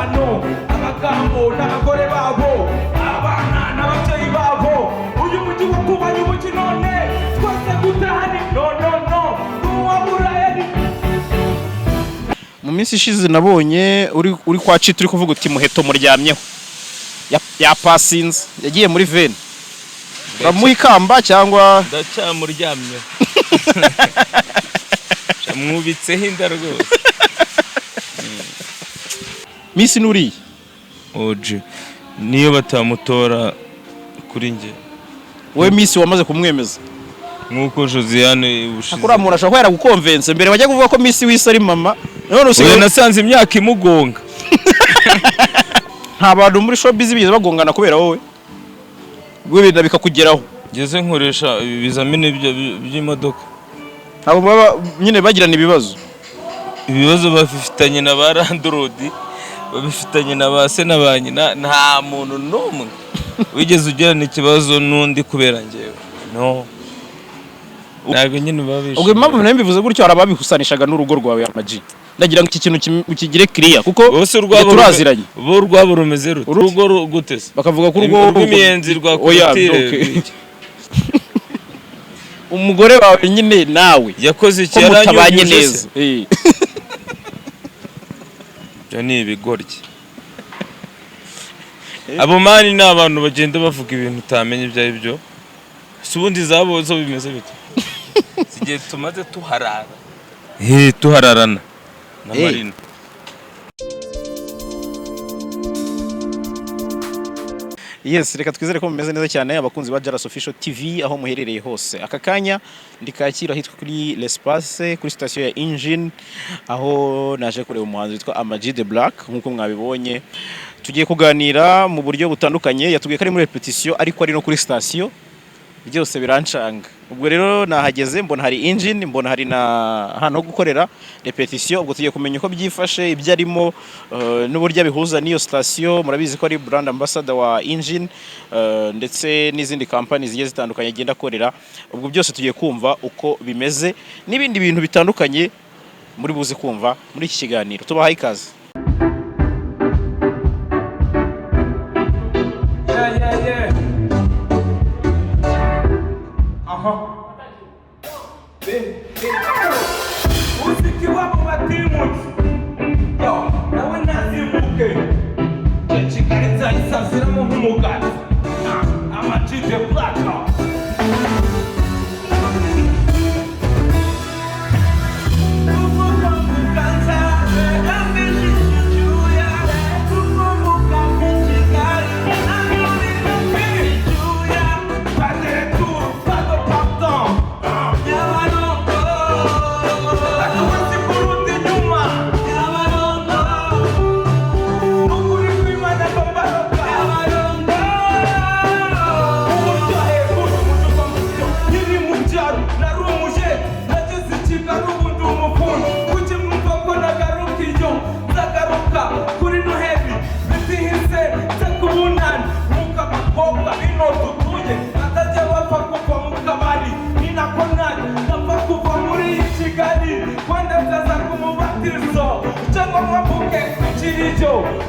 isano amagambo n'abagore babo abana n'ababyeyi babo uyu mujyi wo kubanya umugi none twese gutahani no n'uwaburaye. Mu minsi ishize nabonye uri kwa Ci turi kuvuga uti muheto muryamyeho yapasinze yagiye muri vene uramuha ikamba cyangwa ndacyamuryamyeho mwubitseho inda rwose. Miss Nuri oje niyo batamutora kuri nge we Miss wamaze kumwemeza nkuko Josiane ubushize akuramura ashaka kwera gukonvense mbere bajya kuvuga ko Miss wise ari mama none usigaye nasanze imyaka imugonga. nta bantu muri showbiz bize bagongana kubera wowe gwibinda bikakugeraho ngeze nkoresha ibizamini by'imodoka abo baba nyine bagirana ibibazo bafitanye na ba landlord babifitanye na ba se n'abanyina nta muntu n'umwe wigeze ugirana ikibazo n'undi kubera ngewe no ntabwo nyine babishe. ubwo impamvu nayo mbivuze gutyo arababihusanishaga n'urugo rwawe Amag ndagira ngo iki kintu ukigire clear kuko bose turaziranye bo rwabo rumeze rute urugo gutese bakavuga ko urugo rw'imiyenzi rwa kotire umugore wawe nyine nawe yakoze iki yaranyubanye neza byo ni ibigoryi. Abo mani ni abantu bagenda bavuga ibintu utamenye ibyo ari byo subundi zabo zo bimeze bite sigiye tumaze tuharara tuhararana na Marina. Yes, reka twizere ko mumeze neza cyane abakunzi ba Jalas Official TV aho muherereye hose. Aka kanya ndikakira hitwa kuri l'espace kuri station ya Engine aho naje kureba umuhanzi witwa Amag the Black nkuko mwabibonye. Tugiye kuganira mu buryo butandukanye yatubwiye ko ari muri repetition ariko ari no kuri station byose birancanga. Ubwo rero nahageze mbona hari Engine mbona hari na hano ho gukorera repetition ubwo tugiye kumenya uko byifashe ibyo arimo n'uburyo bihuza niyo station murabizi ko ari brand ambassador wa Engine ndetse n'izindi company zigiye zitandukanye agenda akorera ubwo byose tugiye kumva uko bimeze n'ibindi bintu bitandukanye muri buze kumva muri iki kiganiro tubahaye ikaze. Muziki wabo batimuzi yo nawe nazimuke Kigali isaziramo nk'umugati Amag the Black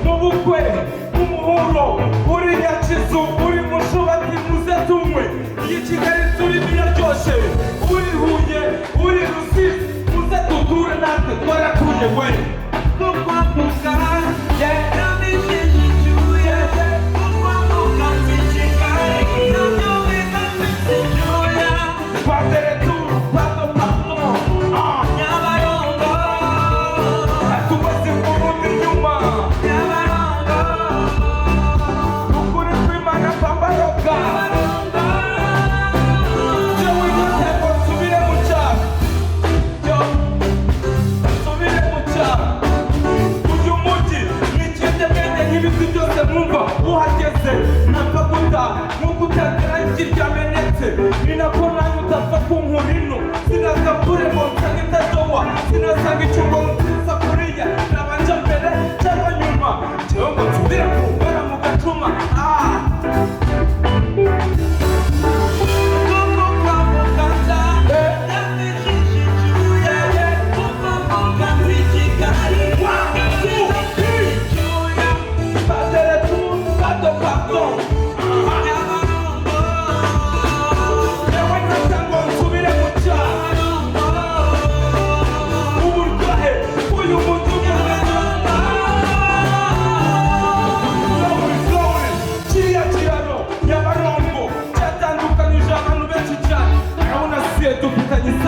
mubukwe umuhuro uri nyakizu uri mushubati muze tumwe iyi Kigali turi biraryoshe uri Huye uri Rusizi muze tuture natwe twarakuye we tukwamuka Subire mucha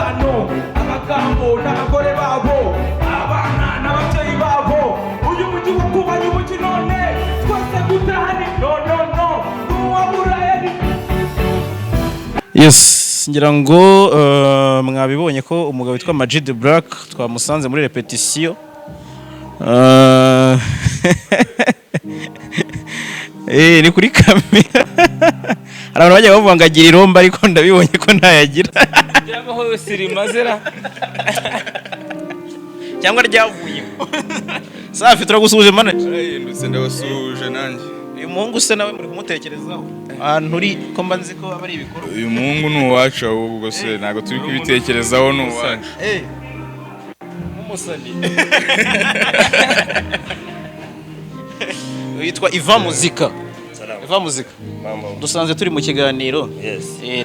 n'umutekano amagambo n'abagore babo abana n'ababyeyi babo uyu mujyi wo kubanya umugi none twese gutahani no n'uwaburaye. Yes, ngira ngo mwabibonye ko umugabo witwa Amag the Black twamusanze muri repetition. Ni kuri kamera. Hari abantu bajya bavuga ngo agira iromba ariko ndabibonye ko ntayagira. Byabaho wese rimazera. Cyangwa ryavuye. Safi turagusuje manager. Ndetse ndabasuje nanjye. Uyu muhungu se nawe muri kumutekerezaho. Ahantu uri ko mba nzi ko aba ari ibikorwa. Uyu muhungu ni uwacu ahubwo se ntabwo turi kubitekerezaho ni uwacu. Umusani. Yitwa Iva Muzika. Iva Muzika. Dusanze turi mu kiganiro.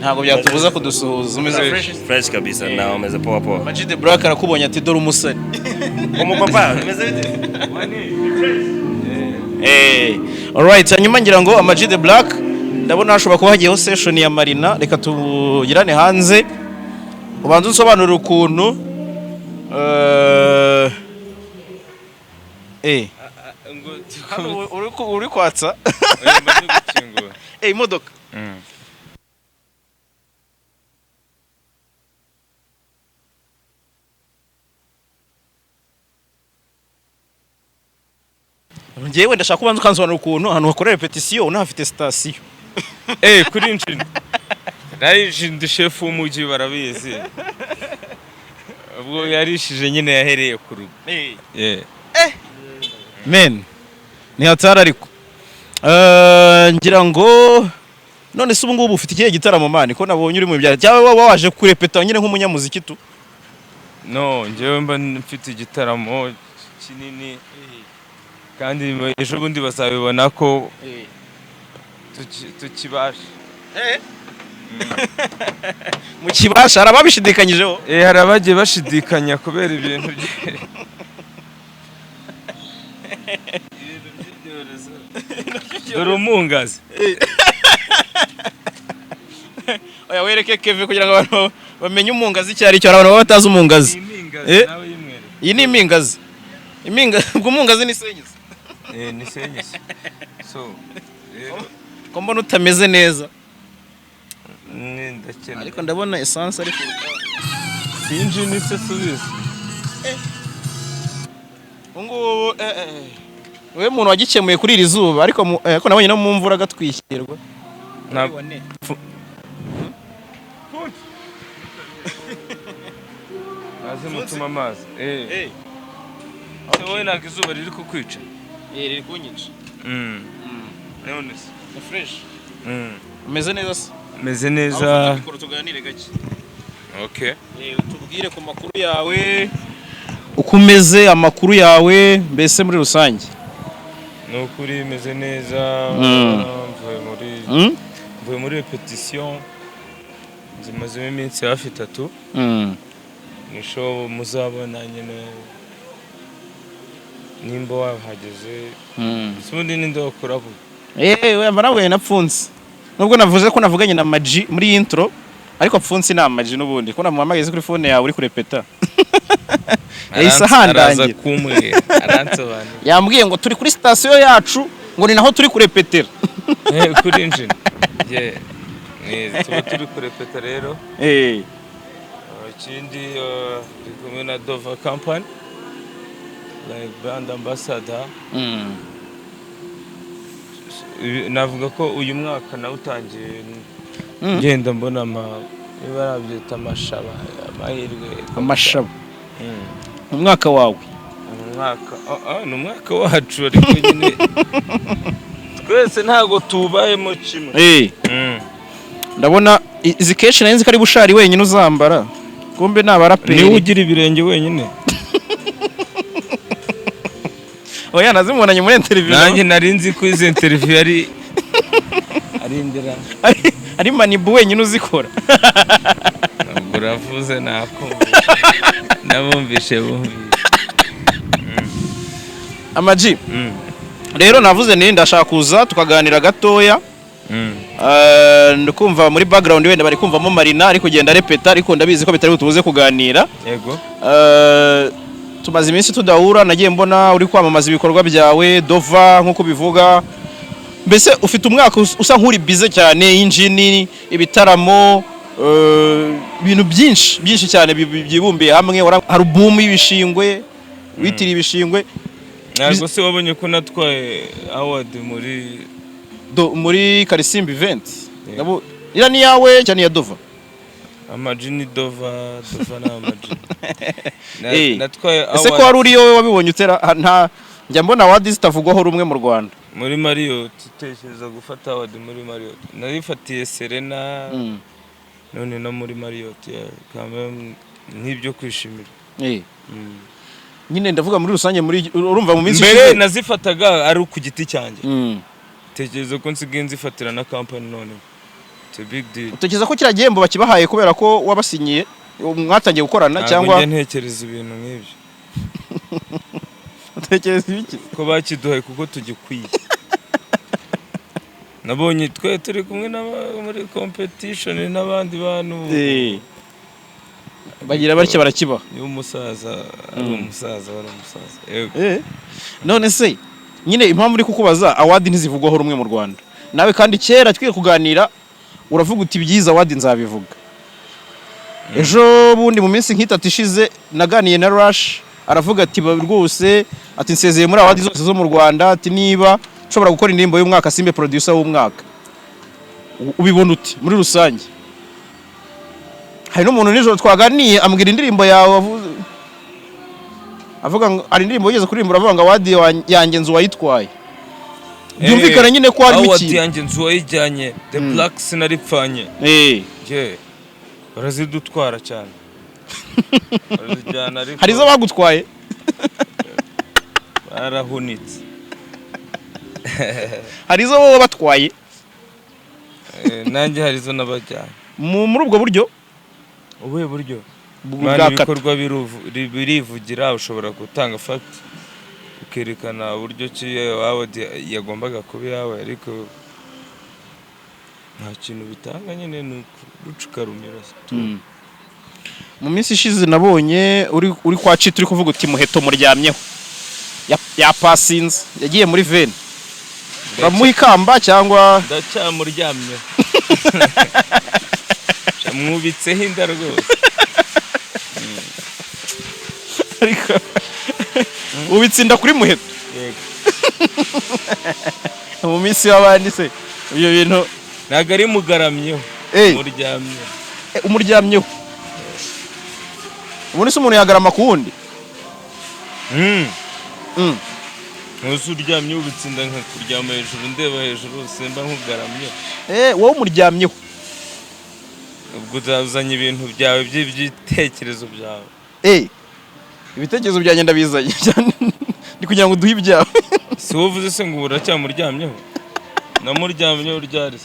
Ntabwo byatubuza kudusuhuza. Umeze fresh kabisa na umeze poa poa. Amag the Black arakubonye ati dore umusani. Umupapa umeze bite? Alright, hanyuma ngira ngo Amag the Black ndabona hashobora kuba hagiyeho session ya Marina, reka tugirane hanze ubanza unsobanurira ukuntu uri kwatsa imodoka ngewe ndashaka kubanza ukansobanurira ukuntu ahantu hakorera repetition unahafite station. Kuri injini. Narishinde chef w'umujyi barabizi. Ubwo yarishije nyine yahereye ku rugo. Men. Ni hatara ariko. Ngira ngo none se ubu ngubu ufite ikihe gitaramo mani ko nabonye uri mu byaro. Cyangwa waje kurepeta nyine nk'umunyamuziki tu? No, njyewe mba mfite igitaramo kinini. Kandi ejo bundi bazabibona ko tukibasha. Mu kibasha hari ababishidikanyijeho. Hari abagiye bashidikanya kubera ibintu dore umungazi. Oya wereke Keve kugira ngo abantu bamenye umungazi icyo ari cyo, abantu baba batazi umungazi. Iyi ni imingazi. Ubwo umungazi ni senyezi. Ni senyezi. So ko mbona utameze neza. Ndakena. Ariko ndabona essence ari sinji ni se subiza. Ngo we muntu wagikemuye kuri iri zuba ariko ko nabonye no mu mvura gatwishyirwa. Ntabwo azi mutuma amazi. Wowe ntabwo izuba riri kukwica. Riri kunyica. None se ni fresh. Umeze neza se? Meze neza. Tuganire gake. Okay. Tubwire ku makuru yawe uko umeze, amakuru yawe mbese muri rusange. Nukuri meze neza. Mvuye muri repetition. Zimazemo iminsi hafi 3. Ni show muzabona nyine nimba wahageze. Sundi ninde wakora vuba. We marawe napfunze. Nubwo navuze ko navuganye na Amag muri intro ariko apfunze na Amag nubundi ko namuhamagaze kuri phone yawe uri kurepeta. Araza kumwe aransobanura. Yambwiye ngo turi kuri station yacu ngo ni naho turi kurepetera. Kuri engine. Tuba turi kurepeta rero. Ikindi kumwe na Dova Company like brand ambassador. Navuga ko uyu mwaka nawe utangiye ngenda mbona barabyita amashaba amahirwe. Amashaba. Umwaka wawe. Ni umwaka wacu ariko nyine twese ntago tubayemo kimwe. Ndabona izi keshi narinzi ko ari bushari wenyine uzambara. Kumbe nabaraperi. Ni ugira ibirenge wenyine. Oya nazimubonanye muri interview. Nanjye narinzi ko izi interview ari indira. Ari manibu wenyine uzikora. Ntabwo uravuze nako. Nabumvishe bumvi. Amag. Rero navuze ni ndashaka kuza tukaganira gatoya. Ndikumva muri background wenda bari kumvamo Marina ari kugenda repeta ariko ndabizi ko bitari butubuze kuganira. Yego. Tumaze iminsi tudahura nagiye mbona uri kwamamaza ibikorwa byawe Dova nkuko bivuga. Mbese ufite umwaka usa nk'uri bize cyane injini ibitaramo ibintu byinshi cyane byibumbiye hamwe album y'ibishingwe witiri ibishingwe. Ntabwo se wabonye ko natwaye award muri Karisimbi event. Nabo ira ni yawe cyane ya Dova. Amajini Dova na Amajini. Natwaye award. Ese ko wari uriyo wabibonye utera nta njya mbona award zitavugwaho rumwe mu Rwanda. Muri Marriott tutesheza gufata award muri Marriott. Narifatiye Serena. None no muri Marriott kama nk'ibyo kwishimira. Nyine ndavuga muri rusange muri urumva mu minsi mbere nazifataga ari ku giti cyanjye. Tekereza ko nsigaye nzifatira na company none. It's a big deal. Utekereza ko kira gihembo bakibahaye kubera ko wabasinyiye mwatangiye gukorana cyangwa ntekereza ibintu nk'ibyo. Utekereza ibiki? Ko bakiduhaye kuko tugikwiye. Nabonye twe turi kumwe muri competition n'abandi bantu. Bagira barike barakibaha. Ni umusaza, ari umusaza. Yego. None se nyine impamvu uri kukubaza award ntizivugwaho rumwe mu Rwanda. Nawe kandi kera twiye kuganira uravuga uti byiza award nzabivuga. Ejo bundi mu minsi nk'itatu ishize naganiye na Rush aravuga ati rwose ati nsezeye muri award zose zo mu Rwanda ati niba ushobora gukora indirimbo y'umwaka simbe producer w'umwaka. Ubibona uti muri rusange. Hari n'umuntu nijoro twaganiye ambwira indirimbo yawe avuga ngo ari indirimbo yigeze kuririmba avuga ngo award yanjye nzu wayitwaye. Byumvikana nyine ko ari award yanjye nzu wayijyanye the black sinaripfanye. Barazidutwara cyane. Barazijyana ariko hari zo bagutwaye. Barahunitse. Hari zo wowe batwaye. Nanjye hari zo nabajyanye. Muri ubwo buryo ubuhe buryo ibikorwa birivugira ushobora gutanga fact ukerekana uburyo ki award yagombaga kuba yawe ariko nta kintu bitanga nyine nucuka rumira. Mu minsi ishize nabonye uri kwa Ci turi kuvuga uti muheto muryamyeho ya passinze yagiye muri vene uramuha ikamba cyangwa ndacyamuryamyeho. Mwubitseho inda rwose. Ariko ubitsinda kuri muheto. Yego. Mu minsi y'abandi se ibyo bintu ntago ari mugaramyeho. Muryamyeho. Umuryamyeho. Ubundi se umuntu yagarama ku wundi. Ntuzi uryamye ubitsinda nka kuryama hejuru ndeba hejuru simba nkugaramyeho. Wowe umuryamyeho. Ubwo uzanye ibintu byawe by'ibitekerezo byawe. Ibitekerezo byanjye ndabizanye ndi kugira ngo duhe ibyawe. Si wovuze se ngo uracyamuryamyeho. Namuryamyeho ryari.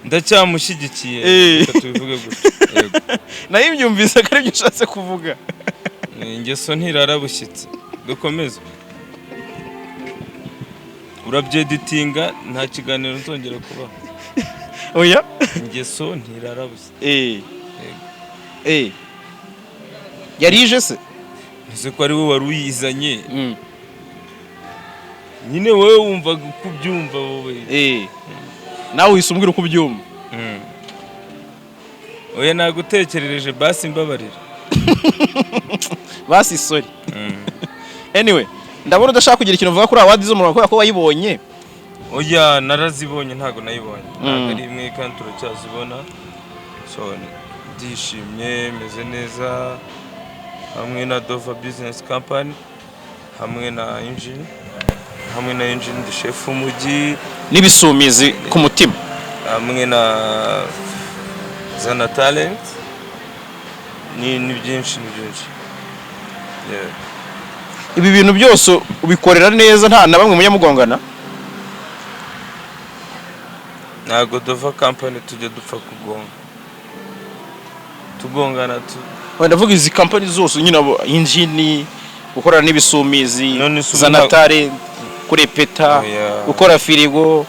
Ndacyamushyigikiye reka tubivuge gutyo. Yego. Nayo imyumvise ko ari byo ushatse kuvuga. Ingeso ntirarabushyitse. Dukomeze. Urabyeditinga nta kiganiro nzongera kubaho. Oya ingeso ntirarabuse. Yarije se ese ko ari wowe wari uyizanye. Nyine wowe wumva kubyumva wowe. Nawe wisumbwira uko ubyumva. Oya nagutekerereje basi mbabarira. Basi sorry. Anyway ndabona udashaka kugira ikintu uvuga kuri award zo mu Rwanda ko wayibonye. Oya narazibonye ntago nayibonye. Ntago ari imwe kandi turacyazibona. So ndishimye meze neza hamwe na Dova Business Company hamwe na Engine ndi chef umujyi n'ibisumizi ku mutima hamwe na Zana Talent ni byinshi. Ibi bintu byose ubikorera neza nta na bamwe munyamugongana. Ntago Dova Company tujya dupfa tugongana tu. Ndavuga izi company zose nyine abo Engine gukorana n'ibisumizi Zana Talent kurepeta gukora firigo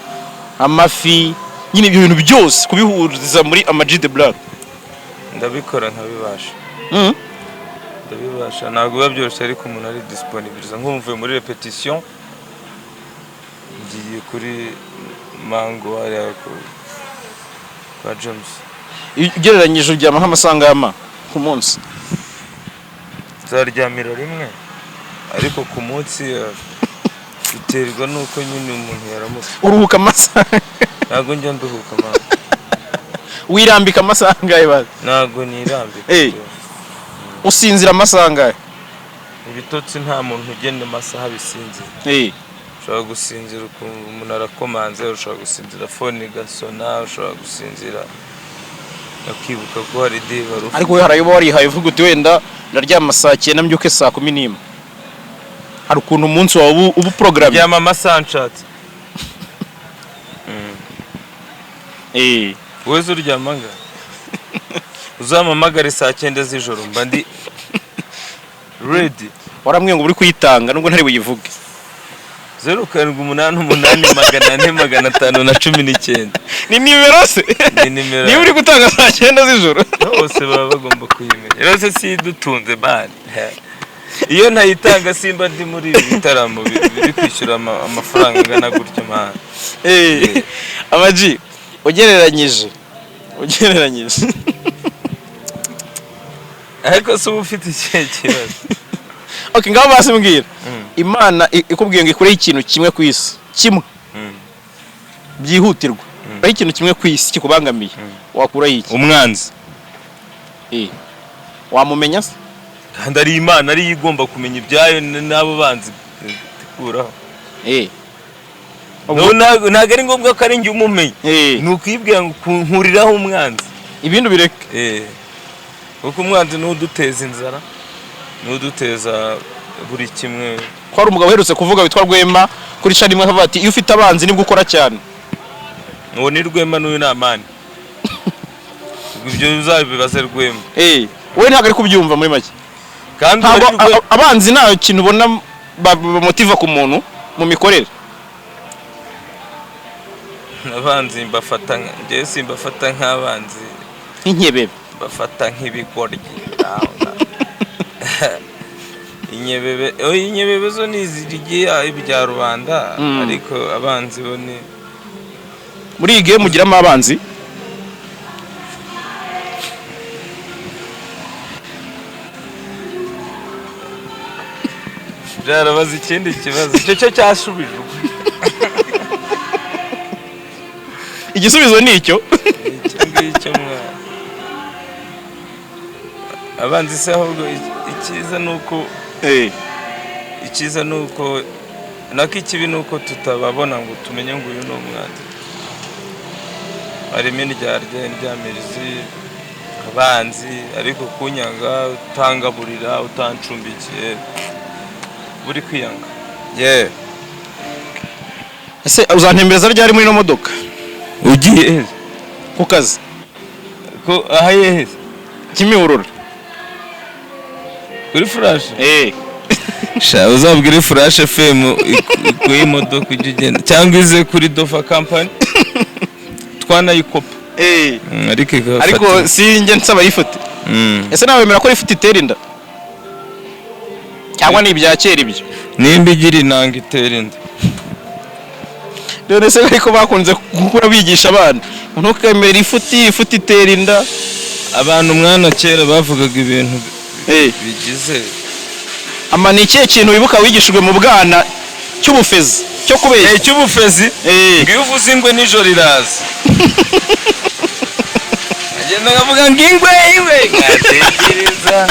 amafi nyine ibyo bintu byose kubihuriza muri Amag the Black? ndabikora nkabibasha ndabibasha ntabwo biba byoroshye ariko umuntu ari disponibiliza nk'umvuye muri repetition ngiye kuri mango hariya kwa James. Ugereranyije uryama nk'amasanga y'ama ku munsi? Zaryamira rimwe ariko ku munsi biterwa nuko nyine umuntu yaramuka. Uruhuka amasaha? Ntabwo njya nduhuka mama. Wirambika amasaha angahe bazi? Ntabwo nirambika. Usinzira amasaha angahe? Ibitotsi nta muntu ugenda amasaha bisinzira. Ushobora gusinzira umuntu arakomanze, ushobora gusinzira phone gasona, ushobora gusinzira akibuka ko hari diva rufu. Ariko we harayo warihaye uvuga uti wenda ndaryama saa 9 mbyuke saa 11. Hari ukuntu umunsi wawe ubu program ryama amasaha nshatse. Wese uryamanga uzamamagare saa 9 z'ijoro mba ndi ready. Waramwe ngo uri kuyitanga nubwo ntari buyivuge. 07884519. Ni nimero se? Ni nimero. Ni uri gutanga saa 9 z'ijoro. Bose baba bagomba kuyimenya. Rose si dutunze bane. Iyo ntayitanga simba ndi muri bitaramo biri kwishyura amafaranga ngana gutyo man. Amag ugereranyije. Ariko se ufite ikibazo. Okay, ngaho basi mbwira. Imana ikubwiye ngo ikore ikintu kimwe ku isi. Kimwe. Byihutirwa. Ari ikintu kimwe ku isi kikubangamiye. Wakura iki? Umwanzi. Wamumenya se? Kandi ari Imana ari igomba kumenya ibyayo n'abo banzi tikuraho. Ntabwo ari ngombwa ko ari njye umumenye. Nukwibwira ngo nkuriraho umwanzi. Ibintu bireke. Kuko umwanzi n'uduteza inzara. N'uduteza buri kimwe. Ko ari umugabo uherutse kuvuga witwa Rwema kuri Sharimwe akavuga ati iyo ufite abanzi nibwo ukora cyane. Uwo ni Rwema n'uyu namani. Ibyo uzabibaze Rwema. Wowe ntabwo ari kubyumva muri make. Kandi abanzi nta kintu ubona bamotiva ku muntu mu mikorere. Abanzi mbafata ngiye simbafata nk'abanzi. Inkebebe. Bafata nk'ibigoryi. Inyebebe zo nizirigiye ibya rubanda ariko abanzi bo ni muri iyi game mugiramo abanzi. Byarabaza ikindi kibazo cyo cyashubijwe. Igisubizo ni icyo. Ngicyo mwana. Abanzi se ahubwo icyiza nuko nako ikibi nuko tutababona ngo tumenye ngo uyu no umwanzi. Harimo indyamirizi abanzi ariko kunyanga utangaburira utancumbikiye buri kwiyanga. Ese uzantembereza ryari muri no modoka? Ugiye ku kazi ko ahaye Kimihurura kuri flash. Sha uzabwire Flash FM ku imodoka ugenda cyangwa ize kuri Dofa company twanayikopa. Ariko sinjye nsaba ifoto. Ese nawe wemera ko ifoto itera inda cyangwa ni ibya kera ibyo? Nimba igira inanga itera inda. None se ariko bakunze gukura bigisha abana ntukemera ifoto itera inda. Abantu mwana kera bavugaga ibintu bigize ni ikihe kintu wibuka wigishijwe mu bwana cy'ubufezi cyo kubeshya? Cy'ubufezi ngiyo uvuze ingwe nijoro iraza. Agenda ngavuga ngingwe ngatekereza.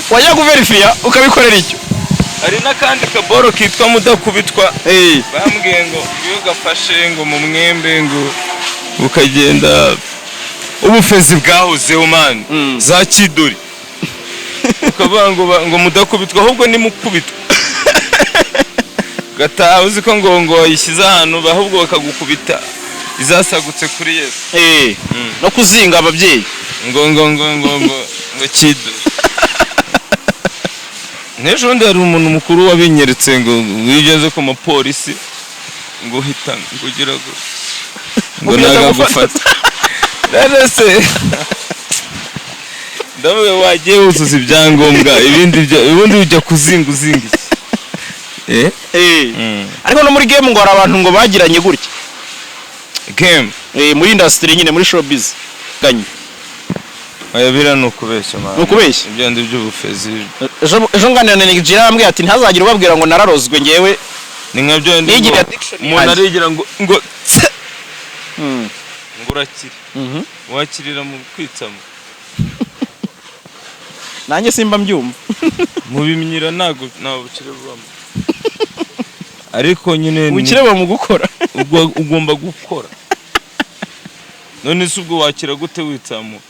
Wajya kuverifiya ukabikorera icyo. Hari n'akandi kaboro kitwa mudakubitwa. Bambwiye ngo iyo gafashe ngo mu mwembe ngo ukagenda ubufezi bwahozeho man za Kidori. Ukavuga ngo mudakubitwa ahubwo ni mukubitwa. Gataha uzi ko ngo yishyize ahantu ahubwo bakagukubita izasagutse kuri Yesu. No kuzinga ababyeyi. Ngo Kidori. N'ejo ndi hari umuntu mukuru wabinyeretse ngo wigeze ku mapolisi ngo hita ngugira ngo nagagufata rero se ndavuga wagiye wuzuza ibyangombwa ibindi bijya kuzinga ariko no muri game ngo hari abantu ngo bagiranye gutya game muri industry nyine muri showbiz ganye ayabira no kubeshya man ukubeshya ibyo ndi by'ubufezi ejo nganira na Nigeria ambwiye ati ntazagire ubabwira ngo nararozwe ngewe ni nkabyo ndi nigira addiction umuntu arigira ngo ngurakire wakirira mu kwitsamo nanjye simba mbyumva mu bimyira ntago bukire bubamo ariko nyine bukire mu gukora ugomba gukora none se ubwo wakira gute witsamo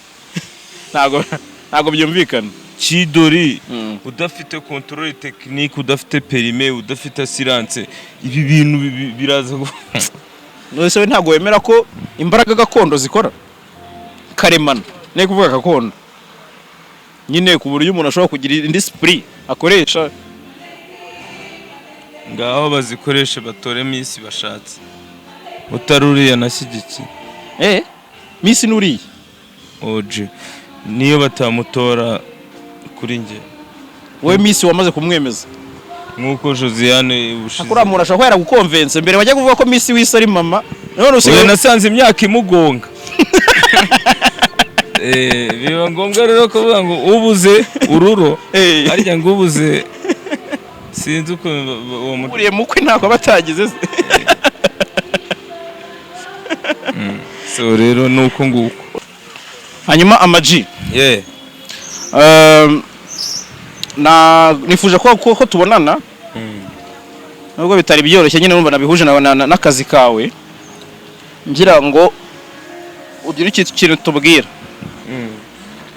ntago byumvikana Chidori udafite control technique udafite perime udafite assurance ibi bintu biraza none se ntago wemera ko imbaraga gakondo zikora karemana ne kuvuga gakondo nyine ku buryo umuntu ashobora kugira indi sprit akoresha ngaho bazikoreshe batore Miss bashatse utaruriya nashyigiki Miss nuriye oje niyo batamutora kuri nge we Miss wamaze kumwemeza nkuko Josiane ubushize akura umuntu ashaka kwera gukonvense mbere bajya kuvuga ko Miss wise ari mama none usigaye nasanze imyaka imugonga biba ngombwa rero kuvuga ngo ubuze ururo arya ngo ubuze sinzi uko uwo muriye mukwe ntako batagize se so rero nuko nguko hanyuma Amag nifuje ko tubonana nubwo bitari byoroshye nyine numva nabihuje n'akazi kawe ngira ngo ugire ikintu tubwira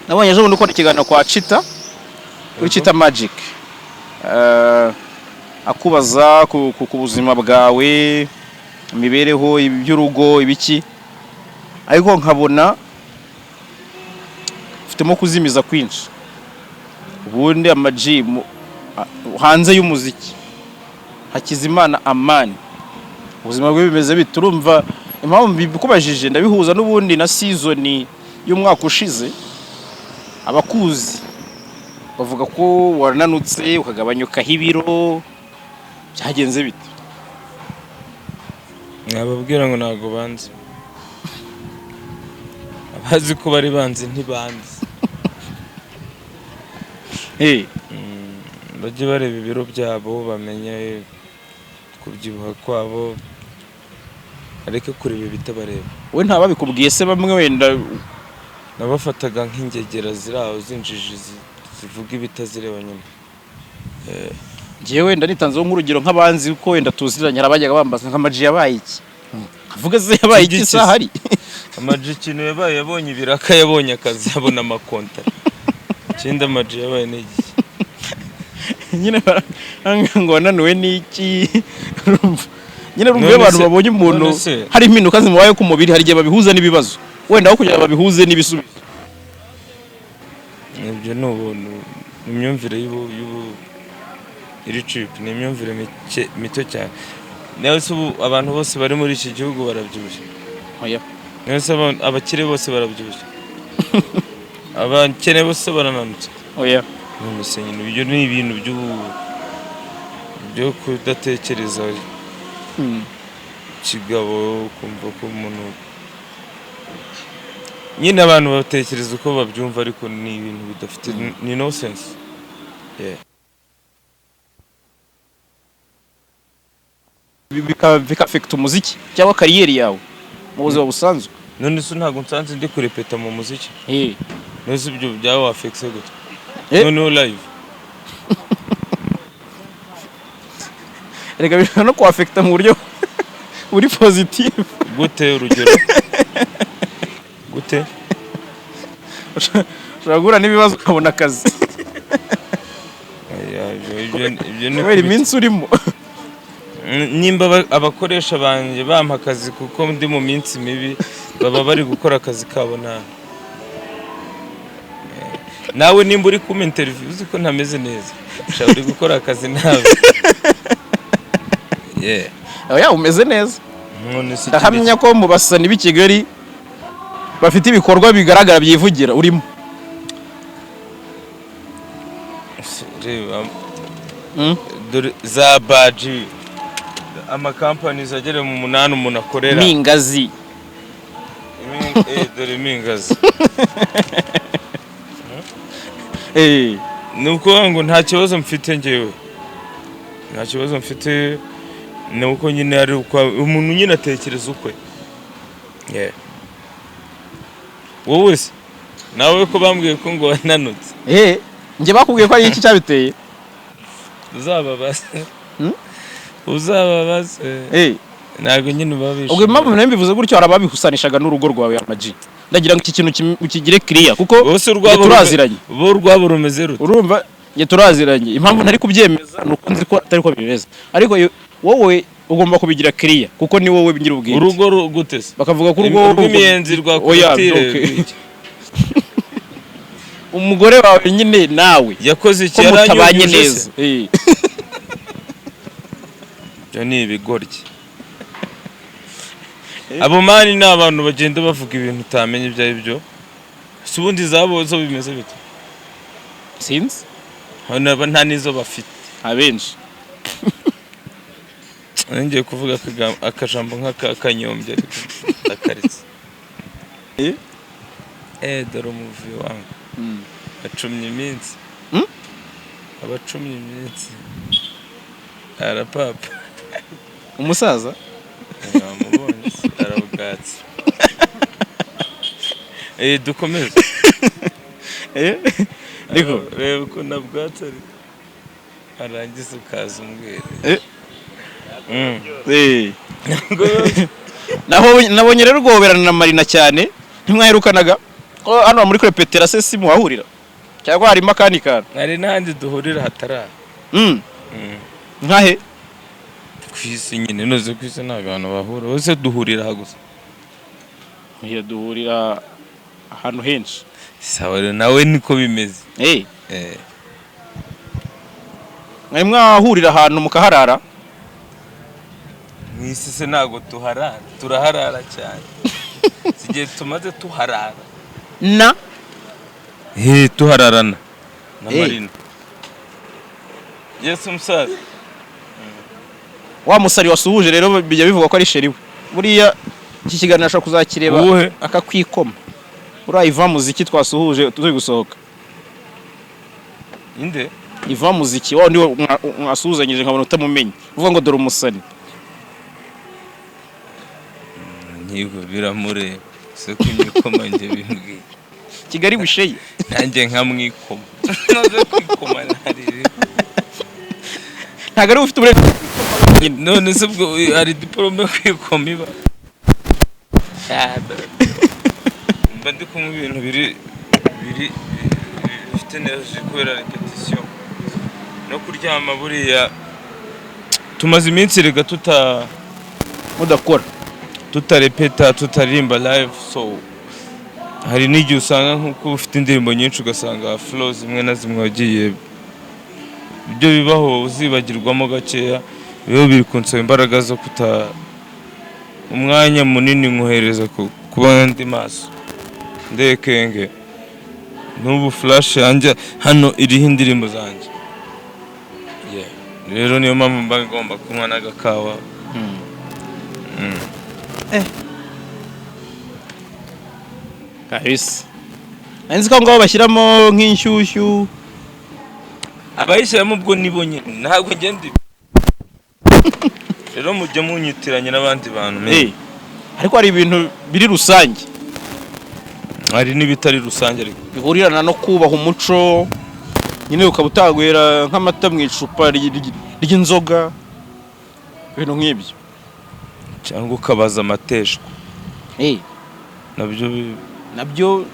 nabonye ejo bundi ukora ikiganiro kwa Chita kuri Chita Magic akubaza ku buzima bwawe imibereho iby'urugo ibiki ariko nkabona ufitemo kuzimiza kwinshi ubundi Amag hanze y'umuziki Hakizimana Amani ubuzima bwe bimeze biturumva impamvu bikubajije ndabihuza n'ubundi na season y'umwaka ushize abakuzi bavuga ko warananutse ukagabanyuka ibiro byagenze bite nababwira ngo nago banze abazi ko bari banze ntibanze bajye bareba ibiro byabo bamenye kubyibuha kwabo areke kureba bitabareba we ntababikubwiye se bamwe wenda nabafataga nk'ingegera ziraho zinjije zivuga ibitazireba nyine ngiye wenda nitanzeho nk'urugero nk'abanzi ko wenda tuziranye arabajyaga bambaza nk'Amag yabaye iki avuga se yabaye iki sahari Amag ikintu yabaye yabonye ibiraka yabonye akazi yabona amakonta ikindi Amag yabaye n'iki nyine ngo wananuwe n'iki nyine rumwe abantu babonye umuntu hari impinduka zimubaye ku mubiri hari gihe babihuza n'ibibazo wenda aho kugira babihuze n'ibisubizo ibyo n'ubuntu imyumvire iri trip ni imyumvire mito cyane nese abantu bose bari muri iki gihugu barabyibushye nese abakire bose barabyibushye abakene bose barananutse ibyo ni ibintu byo kudatekereza kigabo kumva ko umuntu nyine abantu batekereza uko babyumva ariko ni ibintu bidafite ni no sense bikafekta umuziki cyangwa kariyeri yawe mu buzima busanzwe none se ntago nsanze ndi kurepeta mu muziki none se ibyo byawe wafekse gute noneho live reka bishobora no kuafekta mu buryo buri positive gute urugero gute ushobora guhura n'ibibazo ukabona akazi ibyo ni kubera iminsi urimo nimba abakoresha banjye bampa akazi kuko ndi mu minsi mibi baba bari gukora akazi kabo nawe nimba uri kuma interview uzi ko ntameze neza ushaka uri gukora akazi nawe oya umeze neza none se ndahamya ko mu basani b'i Kigali bafite ibikorwa bigaragara byivugira urimo reba dore za baji amakampani agera mu 8 umuntu akorera n'ingazi dore mingazi nuko ngo nta kibazo mfite ngewe nta kibazo mfite nuko nyine ari uko umuntu nyine atekereza ukwe wowe se nawe ko bambwiye ko ngo wananutse nge bakubwiye ko ari iki cyabiteye uzababaze ntabwo nyine babishe ubwo impamvu nawe mbivuze gutyo arababihusanishaga n'urugo rwawe Amag ndagira ngo iki kintu ukigire clear kuko bose turaziranye bo rwabo rumeze rute urumva nge turaziranye impamvu ntari kubyemeza nuko nzi ko atari ko bimeze ariko wowe ugomba kubigira clear kuko ni wowe bingira ubwenge urugo gutese bakavuga ko urugo rw'imiyenzi rwa korotire umugore wawe nyine nawe yakoze iki yaranyubanye neza byo ni ibigoryi abo mani ni abantu bagenda bavuga ibintu utamenye ibyo ari byo si ubundi zabo zo bimeze bite sinzi hano nta nizo bafite abenshi ngiye kuvuga akajambo nk'akanyombye ariko akaritse dore umuvuyo wangu acumye iminsi abacumye iminsi arapapa umusaza yamubonye arabwatsi dukomeze ariko reba uko nabwatsi arangiza ukaza umbwira nabonye rero ugoberana na Marina cyane ntimwaherukanaga hano muri kurepetera se si muhahurira cyangwa harimo akandi kantu hari n'ahandi duhurira hatarara nkahe kwisi nyine noze kwisi ntabwo abantu bahura bose duhurira aha gusa duhurira ahantu henshi sawa rero nawe niko bimeze mwari mwahurira ahantu mukaharara mwisi se ntabwo tuharara turaharara cyane sigiye tumaze tuharara tuhararana na Marina Yesu umusaza wa musari wasuhuje rero bijya bivuga ko ari sheriwe buriya iki kiganiro ashaka kuzakireba akakwikoma uriya Iva muziki twasuhuje turi gusohoka inde Iva muziki wa ndi mwasuhuzanyije nkabona utamumenye uvuga ngo dore umusani nyigo biramure se kunyikoma nje bimbwiye Kigali busheye nanjye nkamwikoma noze kwikoma narire ntago ari ufite uburenganzira none se bwo ari diplome kwikoma iba mba ndi kumwe ibintu biri bifite energy kubera repetition no kuryama buriya tumaze iminsi rega mudakora tutarepeta tutarimba live so hari n'igihe usanga nk'uko ufite indirimbo nyinshi ugasanga flow zimwe na zimwe wagiye ibyo bibaho uzibagirwamo gakeya biba biri kunsaba imbaraga zo kuta umwanya munini nkohereza kuba ndi maso ndekenge n'ubu flash yanjye hano iriho indirimbo zanjye rero niyo mpamvu mba ngomba kunywa n'agakawa kahise nzi ko ngaho bashyiramo nk'inshyushyu abayishyiramo ubwo nibo nyine ntabwo ngende rero mujye munyitiranye n'abandi bantu ariko hari ibintu biri rusange hari n'ibitari rusange ariko bihurirana no kubaha umuco nyine ukaba utagwera nk'amata mu icupa ry'inzoga ibintu nk'ibyo cyangwa ukabaza amateshwa nabyo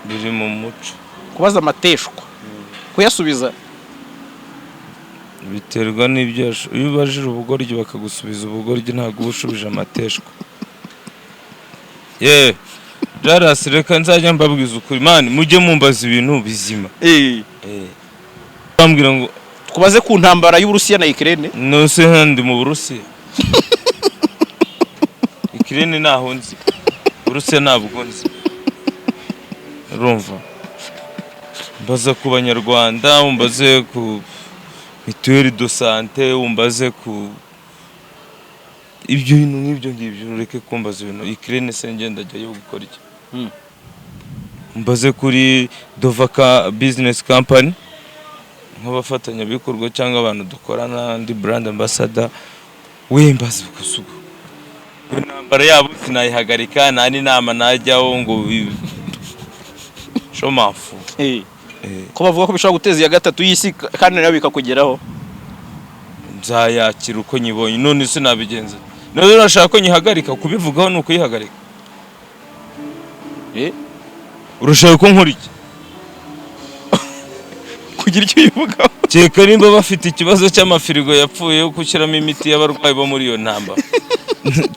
biri mu muco kubaza amateshwa kuyasubiza biterwa n'ibyo iyo ubajije ubugoryi bakagusubiza ubugoryi ntabwo uba ushubije amateshwa Jalas reka nzajya mbabwiza ukuri mani mujye mumbaza ibintu bizima bambwira ngo twabaze ku ntambara y'Uburusiya na Ukraine no se handi mu Burusiya Ukraine naho nzi Urusiya ntabwo nzi urumva mbaza ku banyarwanda umbaze ku mituelle de santé umbaze ku ibyo bintu nk'ibyo ngibyo ureke kumbaza ibintu Ukraine se ngenda ajyayo gukora iki mbaze kuri Dovaka business company nk'abafatanya bikorwa cyangwa abantu dukorana ndi brand ambassador wembaze kusugo intambara yabo sinayihagarika nta n'inama najyaho ngo shomafu ko bavuga ko bishobora guteza iya gatatu y'isi kandi nayo bikakugeraho nzayakira uko nyibonye none se nabigenza none urashaka ko nyihagarika kubivugaho nuko yihagarika urashaka ko nkora iki kugira icyo yivugaho cyeka nimba bafite ikibazo cy'amafirigo yapfuye yo gushyiramo imiti y'abarwayi bo muri iyo ntamba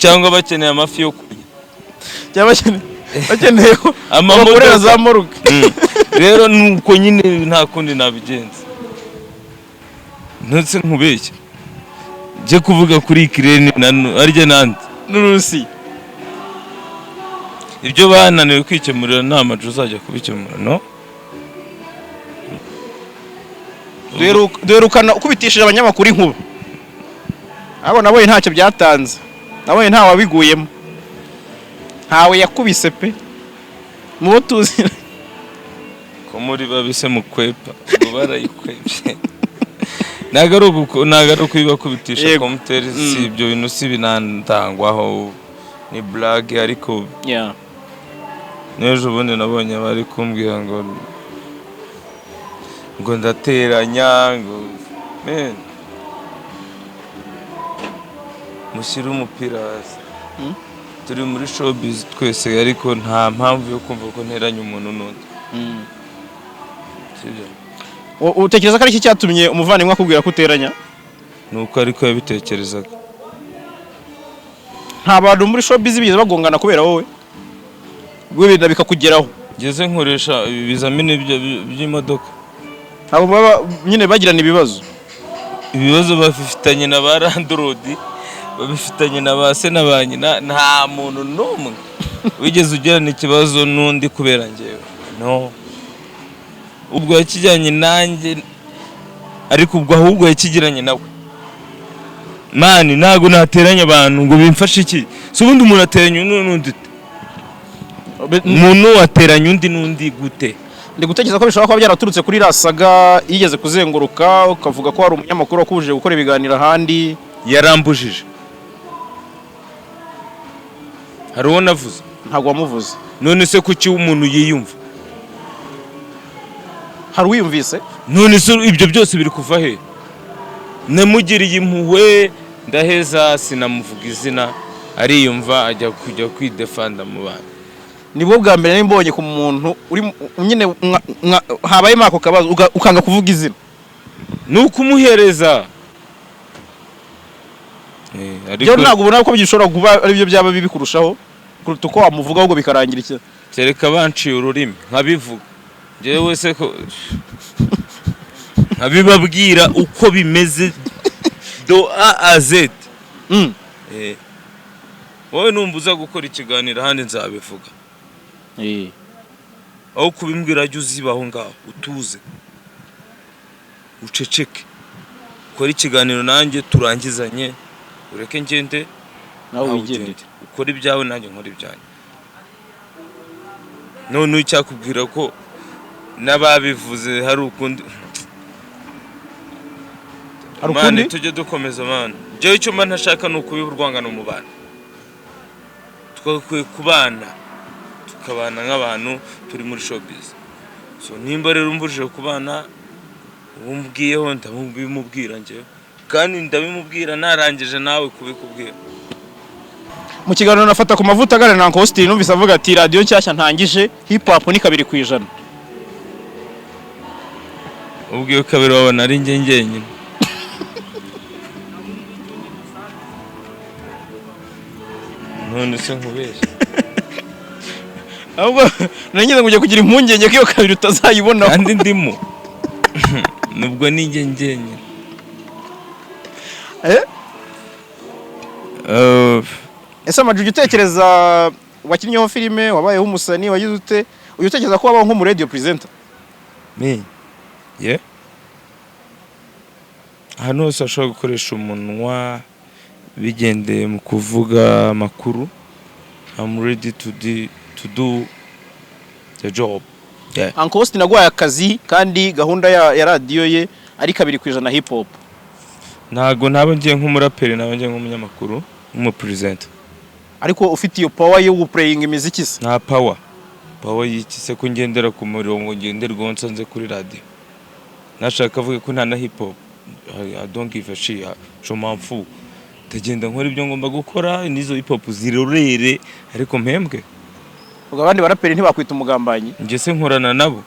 cyangwa bakeneye amafi yo kurya cyangwa bakeneye amamodoka za moruge rero nuko nyine nta kundi nabigenza ntutse nkubeshya je kuvuga kuri Ukraine arije nandi n'Urusi ibyo bananiwe kwikemurira nta majo uzajya kubikemura no duherukana ukubitishije abanyamakuru inkuba abo nabonye ntacyo byatanze nabonye nta wabiguyemo ntawe yakubise pe mu tuzi ko muri babise mu kwepa ngo barayikwebye nagaruko kubibakubitisha komuteri si ibyo bintu si binantangwaho ni blague ariko n'ejo bundi nabonye bari kumbwira ngo ndateranya ngo men mushyire umupira hasi turi muri showbiz twese ariko nta mpamvu yo kumva ko nteranya umuntu n'undi utekereza ko ari iki cyatumye umuvandimwe akubwira ko uteranya nuko ariko yabitekerezaga nta bantu muri showbiz bigeze bagongana kubera wowe gwibinda bikakugeraho ngeze nkoresha ibizamini by'imodoka abo baba nyine bagirana ibibazo bafitanye na ba landlord babifitanye na ba se na ba nyina nta muntu n'umwe wigeze ugirana ikibazo n'undi kubera njyewe no ubwo yakijyanye nanjye ariko ubwo ahubwo yakigiranye nawe mani ntago nateranya abantu ngo bimfashe iki so ubundi umuntu ateranya n'undi umuntu wateranya undi n'undi gute ndi gutekereza ko bishobora kuba byaraturutse kuri rasaga yigeze kuzenguruka ukavuga ko hari umunyamakuru wakubuje gukora ibiganiro ahandi yarambujije hari uwo navuze ntabwo wamuvuze none se kuki umuntu yiyumva hari uwiyumvise none se ibyo byose biri kuva he namugiriye impuhwe ndaheza sinamuvuga izina ariyumva ajya kujya kwidefanda mu bantu nibwo bwa mbere nimbonye ku muntu uri nyine habaye mako kabazo ukanga kuvuga izina nuko umuhereza ariko ntabwo ubona ko byishobora kuba ari byo byaba bibi kurushaho kuruta uko wamuvuga ahubwo bikarangira iki kereka banciye ururimi nkabivuga njyewe se ko nkabibabwira uko bimeze do A a Z wowe numbuza gukora ikiganiro handi nzabivuga aho kubimbwira jya uzibaho ngaho utuze uceceke ukora ikiganiro nanjye turangizanye ureke ngende nawe wigende ukora ibyawe nanjye nkora ibyanjye none icyakubwira ko n'ababivuze hari ukundi mani tujye dukomeza mani njyewe icyo mba ntashaka ni ukubiba urwangano mu bantu twakwiye kubana tukabana nk'abantu turi muri showbiz so nimba rero umbujije kubana umbwiyeho ndabimubwira njyewe kandi ndabimubwira narangije nawe kubikubwira mu kiganiro nafata ku mavuta agana na Uncle numvise avuga ati radio nshyashya ntangije hip hop ni 2%. ubwiye kabiri wabona ari njyenyine none se nkubeshye ahubwo nangize kujya kugira impungenge ko iyo kabiri utazayibona kandi ndimo nubwo ni njyenyine ese Amag utekereza wakinnyeho filime wabayeho umusani wagize ute utekereza ko wabaho nk'umu radio presenter me yeah hano hose ashobora gukoresha umunwa bigendeye mu kuvuga amakuru. I'm ready to do the job. Yeah. Uncle Austin nagwaye akazi kandi gahunda ya radio ye ari 2% hip hop. Ntago nabo ngiye nk'umuraperi nabo ngiye nk'umunyamakuru nk'umupresenter. Ariko ufite iyo power yo guplaying imiziki se? Nta power. Power yikise ko ngendera ku murongo ngenderwa nsanze kuri radio. Nashaka avuga ko nta na hip hop. I don't give a shit. Je m'en fous. Tagenda nkora ibyo ngomba gukora nizo hip hop zirorere ariko mpembwe. Ubwo abandi baraperi ntibakwita umugambanyi. Nje se nkorana nabo.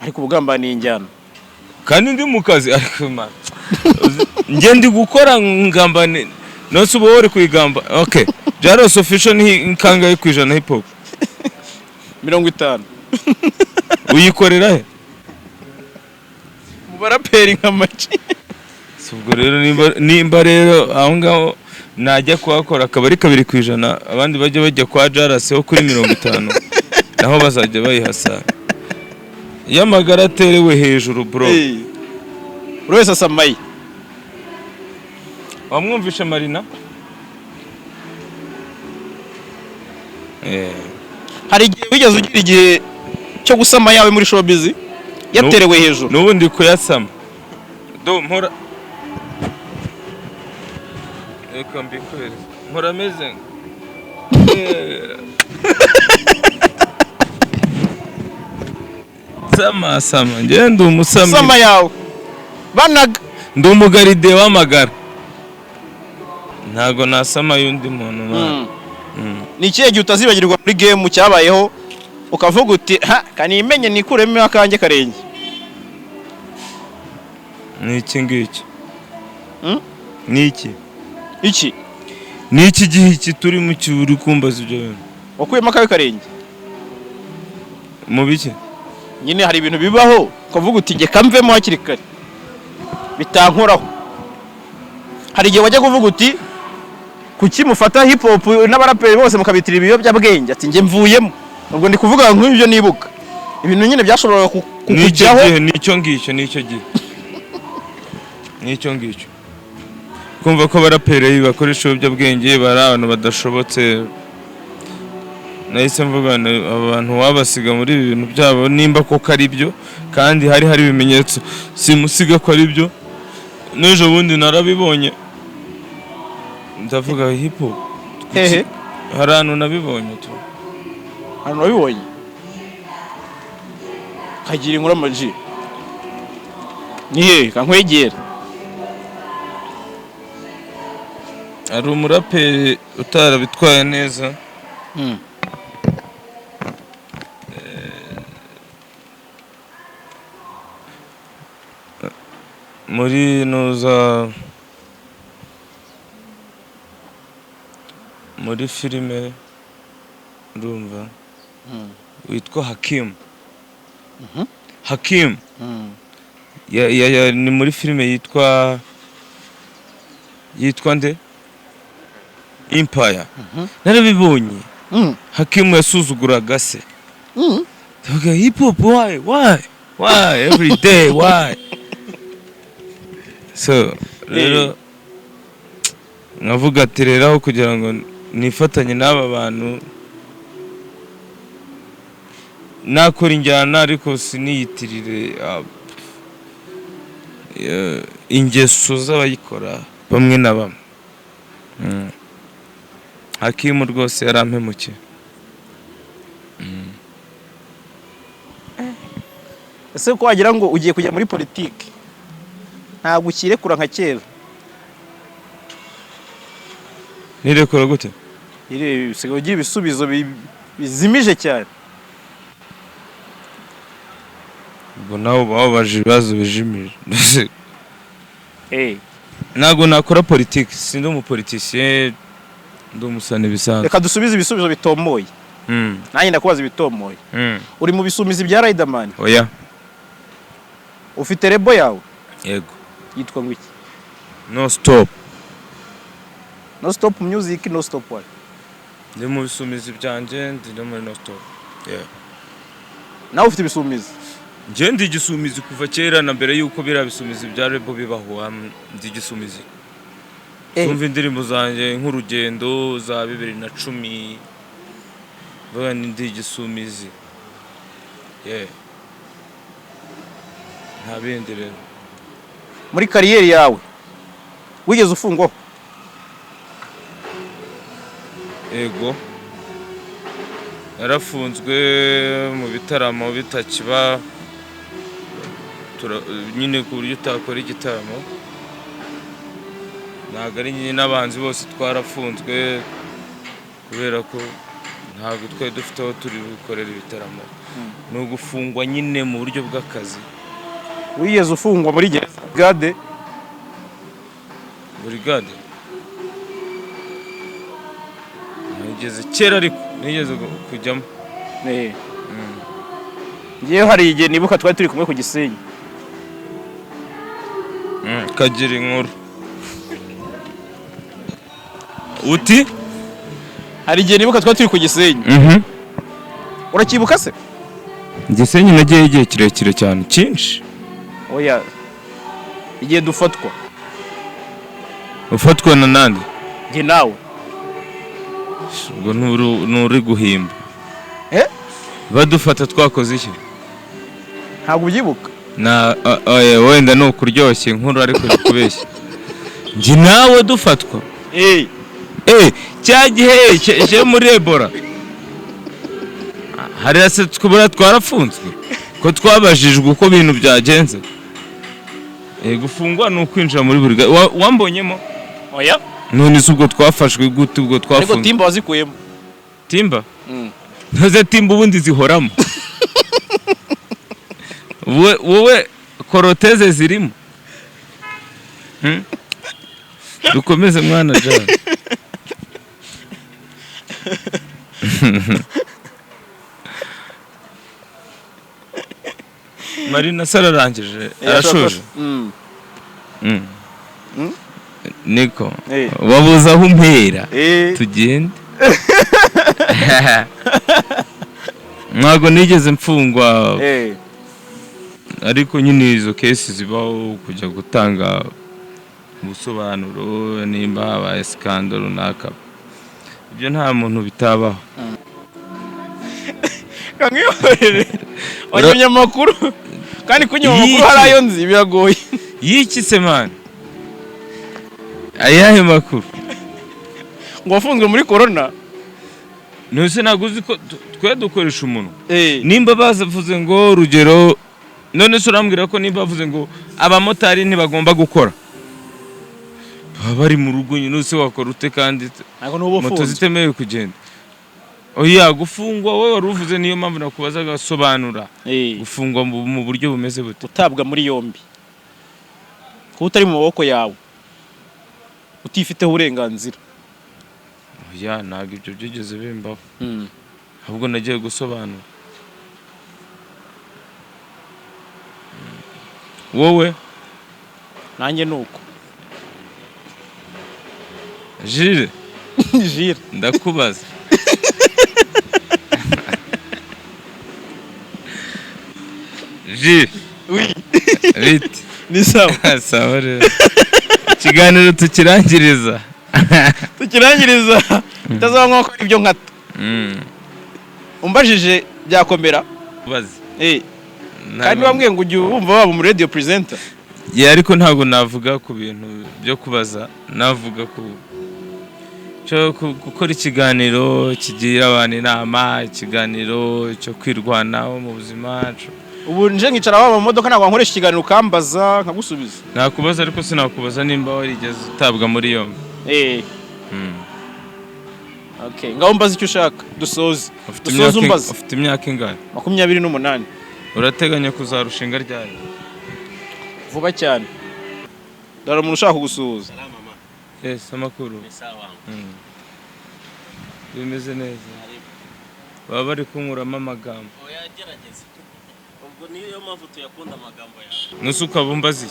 Ariko ubugambani injyana. Kandi ndi mu kazi ariko man. Nje ndi gukora ngambane. No subo wori kwigamba. Okay. Jalas official ni kangaye kwijana hip hop. 50. Uyikorera he? Mu baraperi nk'amaci. Ubwo rero nimba rero aho ngaho najya kuhakora akabari 2% abandi bajya kwa Jalas ho kuri 50 naho bazajya bayihasa yamagara terewe hejuru bro. Wese asamaye wamwumvishe Marina hari igihe wigeze ugira igihe cyo gusama yawe muri showbiz yaterewe hejuru nubundi kuyasama do mpora eka mbikwere mpora meze sama ngende umusama sama yawe banaga ndi umugaride w'amagara ntago nasama yundi muntu ni ikihe gihe utazibagirwa muri game cyabayeho ukavuga uti ha kanimenye nikuremo akanjye karenge ni iki ngiki ni iki iki ni iki gihe iki turi mu cyuri kumbaza ibyo bintu wakuyemo akawe karenge mu biki nyine hari ibintu bibaho ukavuga uti nge kamvemo hakiri kare bitankoraho hari igihe wajya kuvuga uti kuki mufata hip hop n'abaraperi bose mukabitira ibiyobyabwenge ati nge mvuyemo ubwo ndi kuvuga nk'ibyo nibuka ibintu nyine byashobora kukujyaho nicyo ngicyo kumva ko abaraperi bakoresha ibiyobyabwenge bari abantu badashobotse nahise mvuga abantu wabasiga muri ibi bintu byabo nimba koko ari byo kandi hari ibimenyetso simusiga ko ari byo n'ejo bundi narabibonye ndavuga hip hop hehe hari ahantu nabibonye tu hano nabibonye kagira inkuru Amag ni hehe kankwegera ari umuraperi utarabitwaye neza muri noza muri filime urumva witwa Hakim ni muri filime yitwa nde Empire narabibonye Hakim yasuzuguraga se tuvuga hip hop why every day why so rero nkavuga ati rero kugira ngo nifatanye n'aba bantu nakora injyana ariko siniyitirire ingeso z'abayikora bamwe na bamwe Hakim rwose yarampemukiye ese ko wagira ngo ugiye kujya muri politiki ntabwo ukirekura nka kera nirekura gute bisigaye ugira ibisubizo bizimije cyane ubwo nawe babaje ibibazo bijimije ntabwo nakora politiki sindi umupolitisiye ndi umusane bisanzwe reka dusubize ibisubizo bitomoye nanjye ndakubaza ibitomoye uri mu bisumizi bya Riderman oya ufite rebo yawe yego yitwa ngo iki no stop No stop music, no stop what? ndi mu bisumizi byanje ndi no muri no stop. Yeah. Nawe ufite ibisumizi. Nje ndi igisumizi kuva kera na mbere yuko bira bisumizi bya rebo bibaho ndi igisumizi. Tumva indirimbo zanje nk'urugendo za 2010 vuga ndi igisumizi. Yeah. Nta bindi rero. Muri kariyeri yawe wigeze ufungwaho? Ego. Yarafunzwe mu bitaramo bitakiba nyine ku buryo utakora igitaramo. Ntabwo ari nyine n'abanzi bose twarafunzwe kubera ko ntabwo twari dufite aho turi gukorera ibitaramo. Ni ugufungwa nyine mu buryo bw'akazi. Wigeze ufungwa muri brigade? Brigade? Nigeze kera ariko nigeze kujyamo. Ngiye hari igihe nibuka twari turi kumwe ku Gisenyi. Kagira inkuru. Uti? Hari igihe nibuka twari turi ku Gisenyi. Urakibuka se? Gisenyi nagiye igihe kirekire cyane cyinshi. Oya. Igihe dufatwa. Ufatwa na nande? Nge nawe. Ubwo nturi guhimba. Badufata twakoze iki? Ntabwo ubyibuka. Wenda no kuryoshye inkuru ariko kubeshya. Nge nawe dufatwa. Cya gihe je muri Ebola. Hari ase twabura twarafunzwe. Ko twabajijwe uko bintu byagenze. Gufungwa no kwinjira muri buri wambonyemo. Oya. None ubwo twafashwe gute ubwo twafunzwe? Ariko Timba wazikuyemo. Timba? Ntaze Timba ubundi zihoramo. Wowe koroteze zirimo. Dukomeze mwana jana. Marina sararangije arashoje. Niko wabuza aho umpera tugende. Mwago nigeze mfungwa ariko nyine izo cases zibaho kujya gutanga ubusobanuro nimba habaye scandal runaka. Ibyo nta muntu bitabaho. Kangiyorere abanyamakuru kandi kunyamakuru harayo nzi biragoye. Yiki se man? Ayahe makuru? Ngo wafunzwe muri corona? Nose naguzi ko twe dukoresha umuntu. Nimba bazavuze ngo rugero none se urambwira ko nimba bavuze ngo abamotari ntibagomba gukora. Bari mu rugo nyine se wakora ute kandi moto zitemewe kugenda. Oya gufungwa wowe waruvuze niyo mpamvu nakubaza gasobanura. Gufungwa mu buryo bumeze bute? Utabwa muri yombi. Ko utari mu maboko yawe. Utifite uburenganzira. Oya ntabwo ibyo byigeze bimbaho. Ahubwo nagiye gusobanura. Wowe nanjye nuko. Jire. Jire. Ndakubaza. Jire. Oui. Vite. Ni sawa. Sawa rero. Ikiganiro tukirangiriza. Tukirangiriza. Tazaba nko ibyo nkata. Umbajije byakomera. Ubaze. Kandi bamwe ngo ujye wumva waba mu radio presenter. Ariko ntabwo navuga ku bintu byo kubaza, navuga ku cyo gukora ikiganiro kigira abantu inama, ikiganiro cyo kwirwanaho mu buzima. Ubu nje nkicara waba mu modoka ntabwo nkoresha ikiganiro kambaza nkagusubiza. Nakubaza ariko sinakubaza nimba warigeze utabwa muri yombi. Okay, ngaho mbaza icyo ushaka dusoze. Dusoze umbaza. Ufite imyaka ingana? 28. Urateganya kuzarushinga ryari? Vuba cyane. Dara umuntu ushaka kugusuhuza. Salama mama. Yes, amakuru. Ni sawa. Bimeze neza. Baba bari kunkuramo amagambo. Oya gerageza. Ubwo niyo mpamvu tuyakunda amagambo yawe. Nusuka bumbazi.